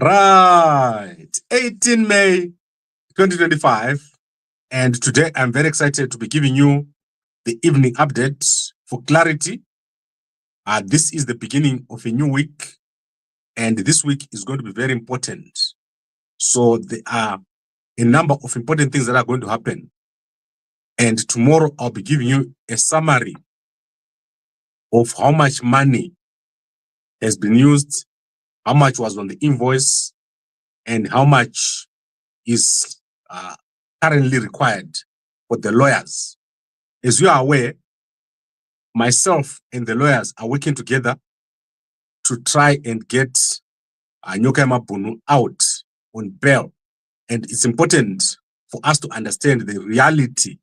Right, 18 May 2025, and today I'm very excited to be giving you the evening update for clarity. This is the beginning of a new week, and this week is going to be very important. So there are a number of important things that are going to happen, and tomorrow I'll be giving you a summary of how much money has been used, how much was on the invoice, and how much is currently required for the lawyers. As you are aware, myself and the lawyers are working together to try and get Nyoka Mabunu out on bail. And it's important for us to understand the reality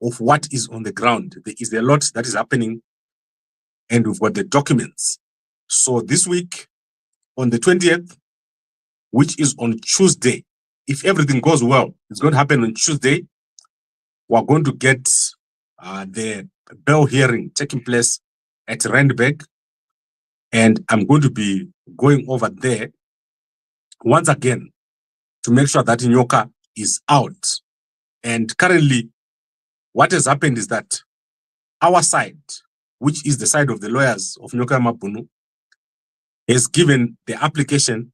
of what is on the ground. There is a lot that is happening, and we've got the documents. So this week, on the 20th, which is on Tuesday, if everything goes well, it's going to happen on Tuesday. We're going to get the bail hearing taking place at Randburg, and I'm going to be going over there once again to make sure that Nyoka is out. And currently, what has happened is that our side, which is the side of the lawyers of Nyoka Mabunu, has given the application,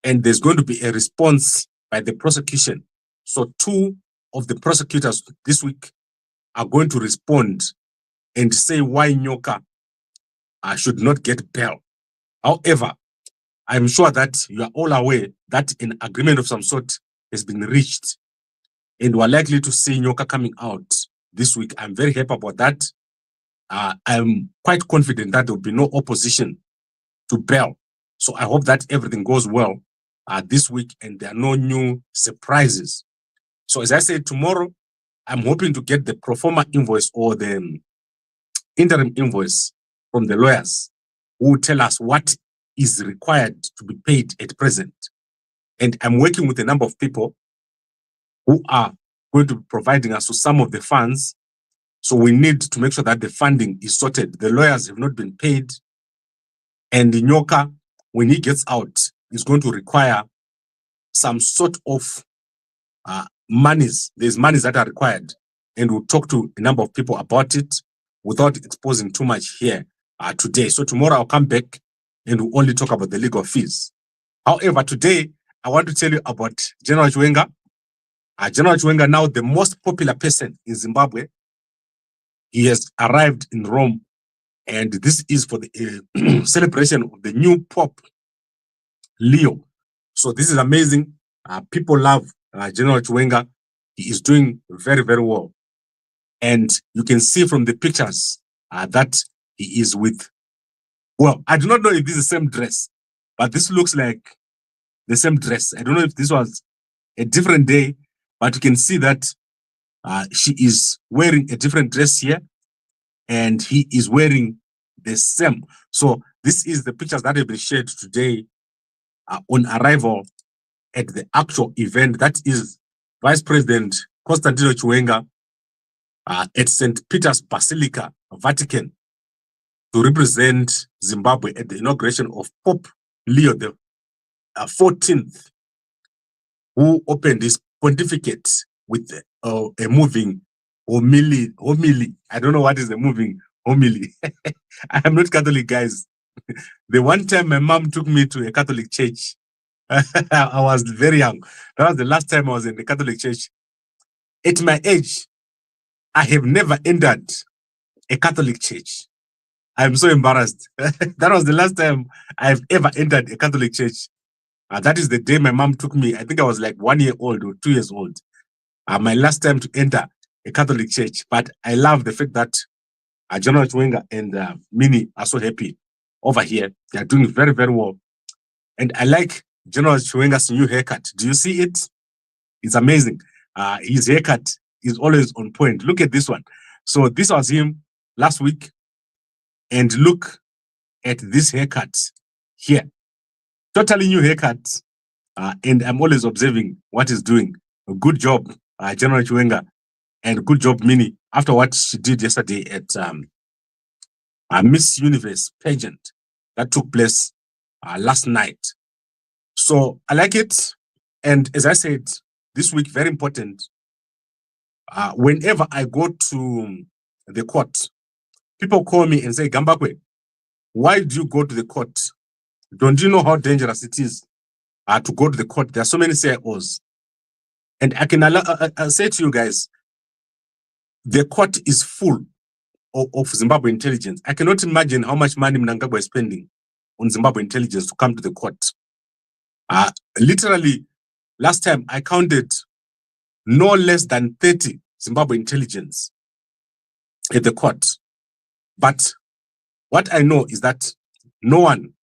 and there's going to be a response by the prosecution. So two of the prosecutors this week are going to respond and say why Nyoka should not get bail. However, I'm sure that you are all aware that an agreement of some sort has been reached, and we're likely to see Nyoka coming out this week. I'm very happy about that. I'm quite confident that there will be no opposition to bail. So I hope that everything goes well this week and there are no new surprises. So as I said, tomorrow, I'm hoping to get the pro forma invoice or the interim invoice from the lawyers who will tell us what is required to be paid at present. And I'm working with a number of people who are going to be providing us with some of the funds. So we need to make sure that the funding is sorted. The lawyers have not been paid. And the Nyoka, when he gets out, is going to require some sort of monies. There's monies that are required. And we'll talk to a number of people about it without exposing too much here today. So tomorrow I'll come back and we'll only talk about the legal fees. However, today I want to tell you about General Chiwenga. General Chiwenga, now the most popular person in Zimbabwe. He has arrived in Rome, and this is for the celebration of the new Pope, Leo. So this is amazing. People love General Chiwenga. He is doing very, very well. And you can see from the pictures that he is with, well, I do not know if this is the same dress, but this looks like the same dress. I don't know if this was a different day, but you can see that she is wearing a different dress here, and he is wearing the same. So this is the pictures that have been shared today on arrival at the actual event. That is Vice President Constantino Chiwenga at St. Peter's Basilica, Vatican, to represent Zimbabwe at the inauguration of Pope Leo the 14th, who opened his pontificate with a moving homily. I don't know what is a moving homily. I am not Catholic, guys. The one time my mom took me to a Catholic church, I was very young. That was the last time I was in the Catholic church. At my age, I have never entered a Catholic church. I'm so embarrassed. That was the last time I've ever entered a Catholic church. That is the day my mom took me. I think I was like 1 year old or 2 years old. My last time to enter a Catholic church. But I love the fact that General Chiwenga and Mini are so happy over here. They are doing very, very well. And I like General Chiwenga's new haircut. Do you see it? It's amazing. His haircut is always on point. Look at this one. So this was him last week. And look at this haircut here. Totally new haircut. And I'm always observing what he's doing. A good job, General Chiwenga, and good job, Mini, after what she did yesterday at a Miss Universe pageant that took place last night. So I like it. And as I said, this week, very important. Whenever I go to the court, people call me and say, Gambakwe, why do you go to the court? Don't you know how dangerous it is to go to the court? There are so many CIOs. And I can say to you guys, the court is full of Zimbabwe intelligence. I cannot imagine how much money Mnangagwa is spending on Zimbabwe intelligence to come to the court. Literally, last time I counted no less than 30 Zimbabwe intelligence at the court. But what I know is that no one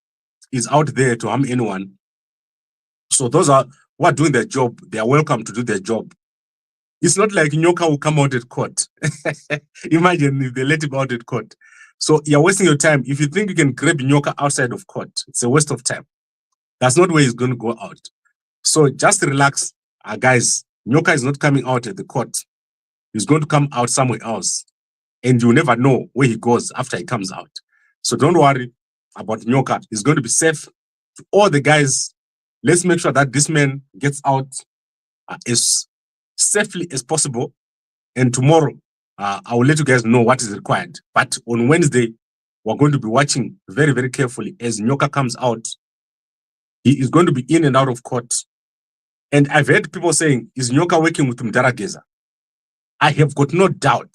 is out there to harm anyone. So those are who are doing their job. They are welcome to do their job. It's not like Nyoka will come out at court. Imagine if they let him out at court. So you're wasting your time. If you think you can grab Nyoka outside of court, it's a waste of time. That's not where he's going to go out. So just relax, guys. Nyoka is not coming out at the court. He's going to come out somewhere else. And you'll never know where he goes after he comes out. So don't worry about Nyoka. He's going to be safe. To all the guys, let's make sure that this man gets out as safely as possible. And tomorrow, I will let you guys know what is required. But on Wednesday, we're going to be watching very, very carefully as Nyoka comes out. He is going to be in and out of court. And I've heard people saying, is Nyoka working with Mdarageza? I have got no doubt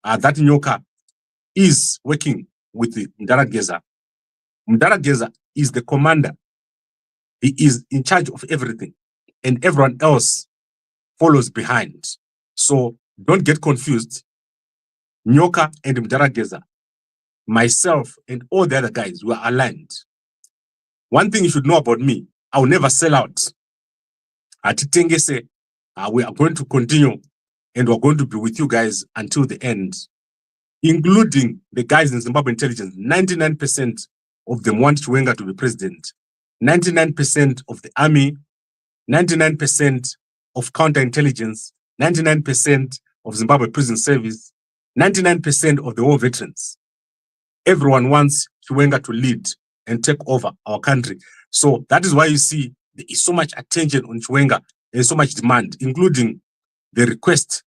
that Nyoka is working with Mdarageza. Mdarageza is the commander. He is in charge of everything. And everyone else follows behind. So don't get confused. Nyoka and Mdarageza, myself and all the other guys were aligned. One thing you should know about me, I will never sell out. At Tengese, we are going to continue and we're going to be with you guys until the end, including the guys in Zimbabwe intelligence. 99% of them want Chiwenga to be president. 99% of the army, 99% of counterintelligence, 99% of Zimbabwe prison service, 99% of the war veterans. Everyone wants Chiwenga to lead and take over our country. So that is why you see there is so much attention on Chiwenga and so much demand, including the request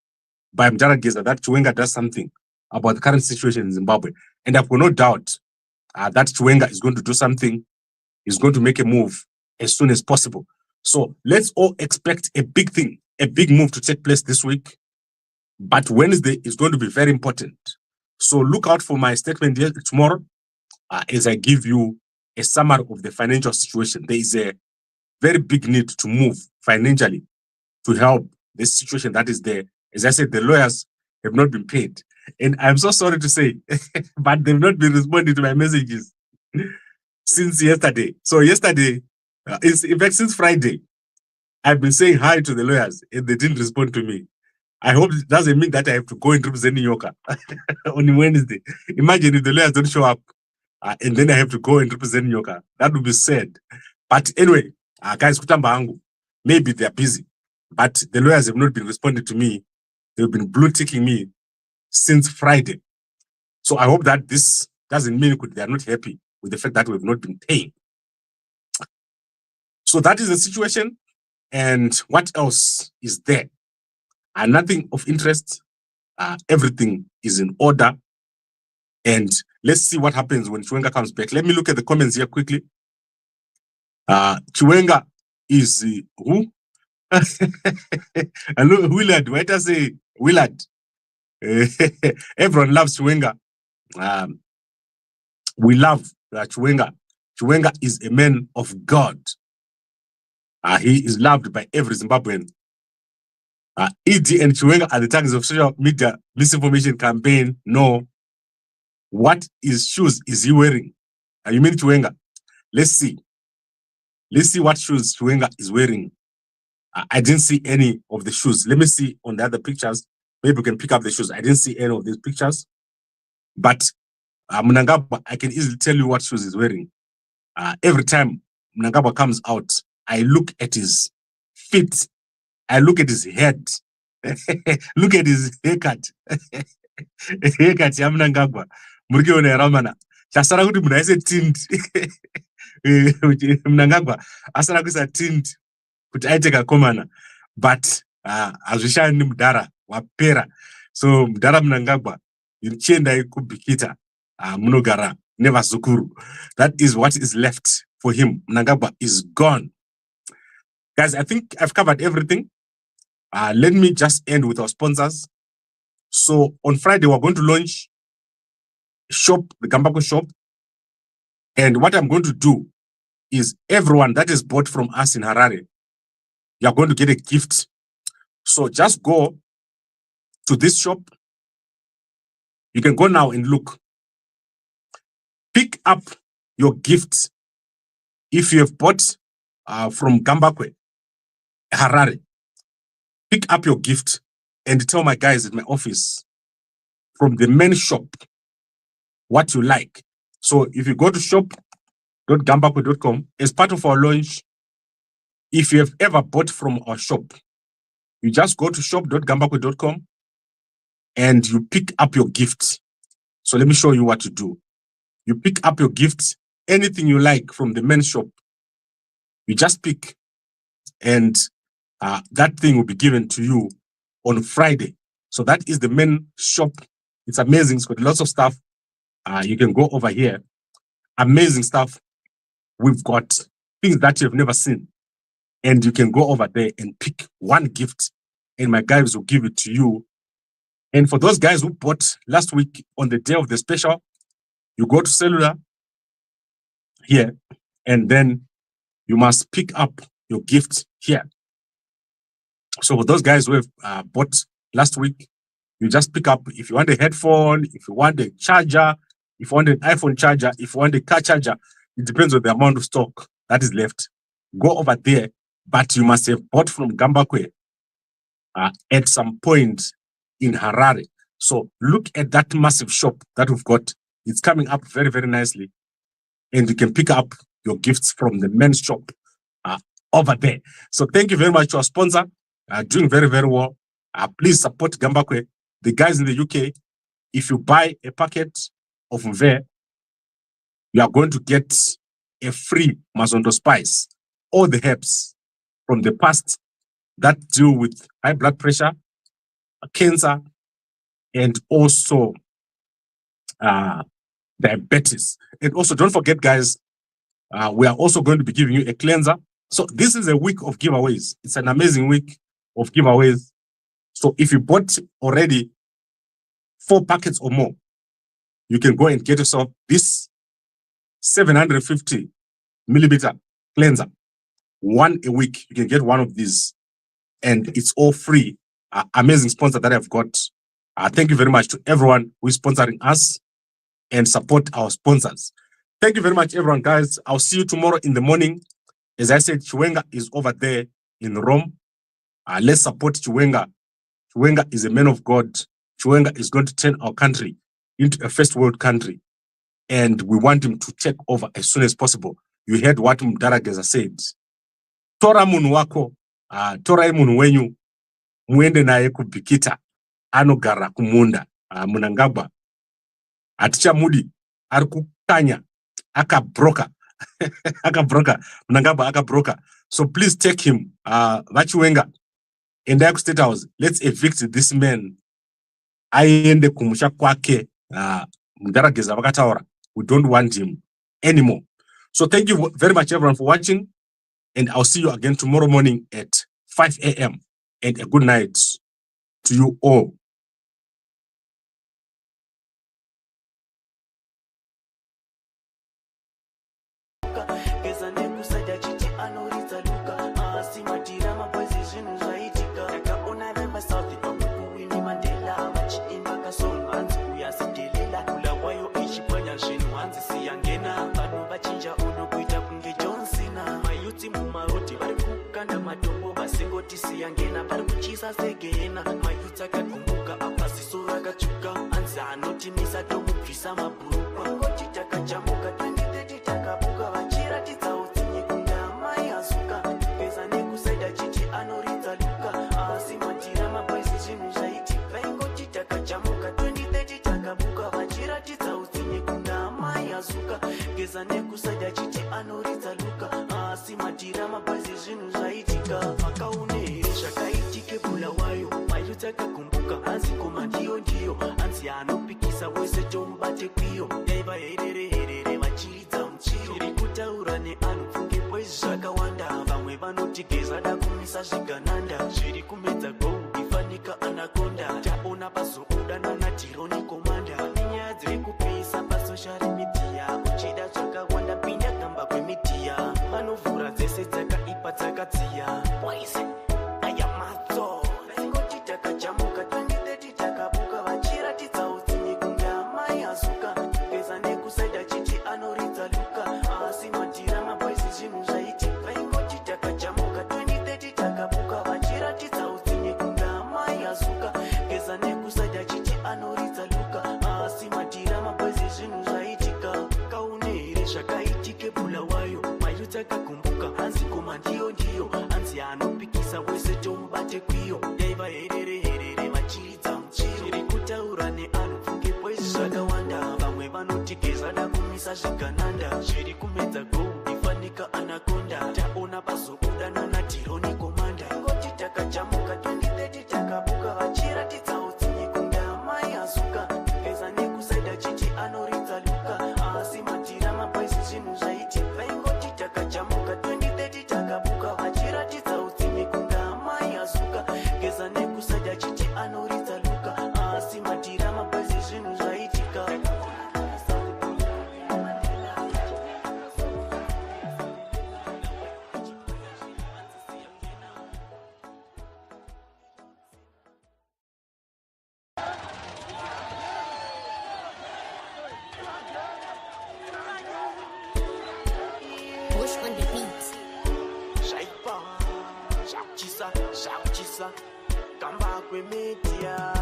by Mdarageza that Chiwenga does something about the current situation in Zimbabwe. And I've got no doubt that Chiwenga is going to do something, is going to make a move as soon as possible. So let's all expect a big thing, a big move to take place this week. But Wednesday is going to be very important. So look out for my statement here tomorrow as I give you a summary of the financial situation. There is a very big need to move financially to help the situation that is there. As I said, the lawyers have not been paid. And I'm so sorry to say, but they've not been responding to my messages since yesterday. So yesterday, in fact, since Friday, I've been saying hi to the lawyers and they didn't respond to me. I hope it doesn't mean that I have to go and represent Nyoka on Wednesday. Imagine if the lawyers don't show up and then I have to go and represent Nyoka. That would be sad. But anyway, guys, maybe they're busy. But the lawyers have not been responding to me. They've been blue ticking me since Friday. So I hope that this doesn't mean they are not happy with the fact that we've not been paying. So that is the situation. And what else is there? Nothing of interest. Everything is in order. And let's see what happens when Chiwenga comes back. Let me look at the comments here quickly. Chiwenga is who? Hello, Willard. Why does say Willard? Everyone loves Chiwenga. We love Chiwenga. Chiwenga is a man of God. He is loved by every Zimbabwean. ED and Chiwenga are the targets of social media misinformation campaign. No. What shoes is he wearing? You mean Chiwenga? Let's see. Let's see what shoes Chiwenga is wearing. I didn't see any of the shoes. Let me see on the other pictures. Maybe we can pick up the shoes. I didn't see any of these pictures. But Mnangagwa, I can easily tell you what shoes he's wearing. Every time Mnangagwa comes out, I look at his feet. I look at his head. Look at his haircut. Haircut ya Mnangagwa. Murikiona yaramana. Chasara kuti munhu aise tint. Mnangagwa asara kuisa tint kuti aite kakomana. But hazvishandi mudhara wapera. So mudhara Mnangagwa chiendai kubhikita munogara nevazukuru. That is what is left for him. Mnangagwa is gone. Guys, I think I've covered everything. Let me just end with our sponsors. So on Friday, we're going to launch the Gambako shop. And what I'm going to do is everyone that is bought from us in Harare, you're going to get a gift. So just go to this shop. You can go now and look. Pick up your gift. If you have bought from Gambakwe, Harare, pick up your gift and tell my guys at my office from the main shop what you like. So if you go to shop.gambakwe.com, as part of our launch, if you have ever bought from our shop, you just go to shop.gambakwe.com and you pick up your gift. So let me show you what to do. You pick up your gift, anything you like from the main shop, you just pick, and that thing will be given to you on Friday. So that is the main shop. It's amazing. It's got lots of stuff. You can go over here. Amazing stuff. We've got things that you've never seen. And you can go over there and pick one gift, and my guys will give it to you. And for those guys who bought last week on the day of the special, you go to cellular here, and then you must pick up your gift here. So for those guys who have bought last week, you just pick up, if you want a headphone, if you want a charger, if you want an iPhone charger, if you want a car charger, it depends on the amount of stock that is left. Go over there, but you must have bought from Gambakwe at some point in Harare. So look at that massive shop that we've got. It's coming up very, very nicely. And you can pick up your gifts from the men's shop over there. So thank you very much to our sponsor. Doing very, very well. Please support Gambakwe. The guys in the UK, if you buy a packet of Mve, you are going to get a free Mazondo spice. All the herbs from the past that deal with high blood pressure, cancer, and also diabetes. And also, don't forget, guys, we are also going to be giving you a cleanser. So this is a week of giveaways. It's an amazing week of giveaways. So if you bought already 4 packets or more, you can go and get yourself this 750 milliliter cleanser. One a week. You can get one of these, and it's all free. Amazing sponsor that I've got. Thank you very much to everyone who is sponsoring us and support our sponsors. Thank you very much, everyone, guys. I'll see you tomorrow in the morning. As I said, Chiwenga is over there in Rome. Let's support Chiwenga. Chiwenga is a man of God. Chiwenga is going to turn our country into a first world country. And we want him to take over as soon as possible. You heard what Mdarageza said. Tora munhu wako, tora munhu wenyu, muende naye kubhikita, anogara kumunda, Mnangagwa. Atichamudi, arikukanya, akabroka, akabroka, Mnangagwa akabroka. So please take him, Vachiwenga, in the State House. Let's evict this man. Aende kumusha kwake, Mdarageza vakataura. We don't want him anymore. So thank you very much, everyone, for watching. And I'll see you again tomorrow morning at 5 a.m. And a good night to you all. hanzi siyangena vanhu vachinja unokuita kunge John Cena mayuti mumaroti vari kukanda matombo vasingoti siyangena vari kuchisa segena mayuti akagumbuka apa ziso rakatsvuka hanzi anotimisa tomubvisa mabhurukwa ngoti takajamuka 2030 takabuka vachiratidza utsinye kunga mai azuka geza nekusaida chiti anoridza luka asi matira mabwezi zvinhu zvaitika ingoti takajamuka 2030 takabuka vachiratidza utsinye kunga mai azuka geza nekusaida chiti anoridza luka asi matira mabwezi zvinhu zvaitika vakaune zvakaitike bulawayo mayuti akagumbuka hanzi koma ndiyo hanzi anopikisa wese tomubate kwiyo daiva herere vachiridza muchiro iri kutaura neanhu pfunge bwezi zvakawanda vamwe vanoti geza da kumisa zvigananda zviri kumedza gou ifanika anakonda taona pazoudana natironi komanda nenyaya dziri kupisa pasocial media uchida zvakawanda pinda kamba kwemidiya manovhura dzese dzakaipa dzakadziya waise aya matso ingoti takajamuka 2030 takabuka vachiratidza utsinye kunga mai azuka geza nekusaida chiti anoridza luka asi matira mabwezi zvinhu zvaitika ingoti takajamuka 2030 takabuka vachiratidza utsinye kunga mai azuka geza nekusaida chiti anoridza luka asi matira mabwezi zvinhu zvaitika kaune here zvakaitike bulawayo mayuti akagumbuka hanzi koma ndiyo hanzi anopikisa wese tomubate kwiyo daiva herere vachiridza muchiro iri kutaura neanhu pfunge bwezi zvakawanda vamwe vanoti geza da kumisa zvigananda zviri kumedza gou ifanika anakonda taona pazoudana natironi komanda ngoti takajamuka 2030 takabuka vachiratidza utsinye kunga mai azuka geza nekusaida chiti anoridza luka asi matira mabwezi zvinhu zvaitika ingoti takajamuka 2030 takabuka vachiratidza utsinye kunga mai azuka geza nekusaida chiti anoridza luka asi matira mabwezi zvinhu zvaitika Push on the beat. zvaipa zvakuchisa kamba kwemedia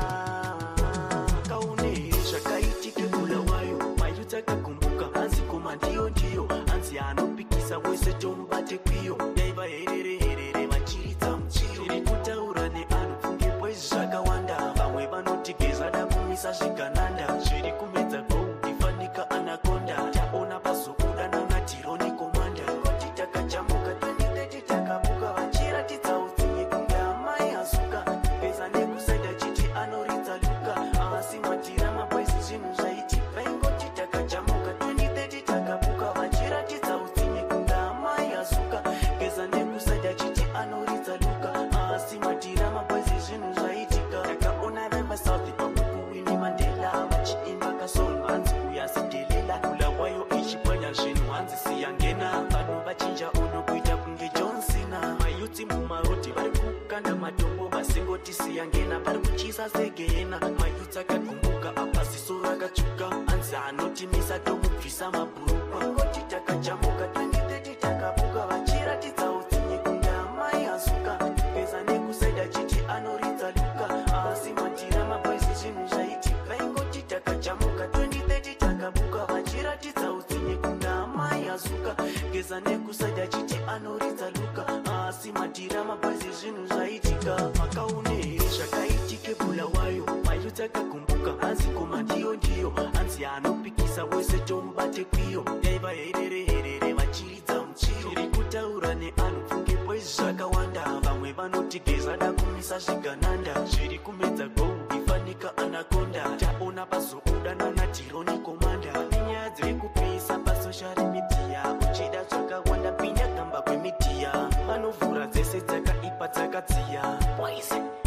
kaune zvakaitika bulawayo mayuti akagumbuka hanzi koma ndiyo hanzi anopikisa wese tomubate kwiyo daiva herere vachiridza muchiro iri kutaura neanhu pfunge bwezi zvakawanda vamwe vanoti geza da kumisa zvigananda zviri kumedza gou ifanika anakonda taona pazoudana natironi komanda ngoti takajamuka 2030 takabuka vachiratidza utsinye kunga mai azuka geza nekusaida chiti anoridza luka asi matira mabwezi zvinhu zvaitika ingoti takajamuka 2030 takabuka vachiratidza utsinye kunga mai azuka geza nekusaida chiti anoridza luka asi matira mabwezi zvinhu zvaitika takaona vembasaudi pamukuwini mandela vachiimba kasolo hanzi uyasidelela bulawayo ichipwanya zvinhu hanzi siyangena vanhu vachinja unokuita kunge John Cena mayuti mumaroti vari kukanda matombo vasingoti siyangena vari kuchisa segena mayuti akagumbuka apa ziso rakatsvuka hanzi anotimisa tomubvisa mabhurukwa ngoti takajamuka 2030 takabuka vachiratidza utsinye kunga mai azuka geza nekusaida chiti anoridza luka asi matira mabwezi zvinhu zvaitika ingoti takajamuka 2030 takabuka vachiratidza utsinye kunga mai azuka geza nekusaida chiti anoridza luka asi matira mabwezi zvinhu zvaitika vakaune here zvakaitike bulawayo mayuti akagumbuka hanzi koma ndiyo hanzi anopikisa wese tomubate kwiyo daiva herere vachiridza muchiro iri kutaura neanhu pfunge bwezi zvakawanda vamwe vanoti geza da kumisa zvigananda zviri kumedza gou ifanika anakonda taona pazoudana natironi komanda nenyaya dziri kupisa pasocial media uchida zvakawanda pinda kamba kwemidiya manovhura dzese dzakaipa dzakadziya waise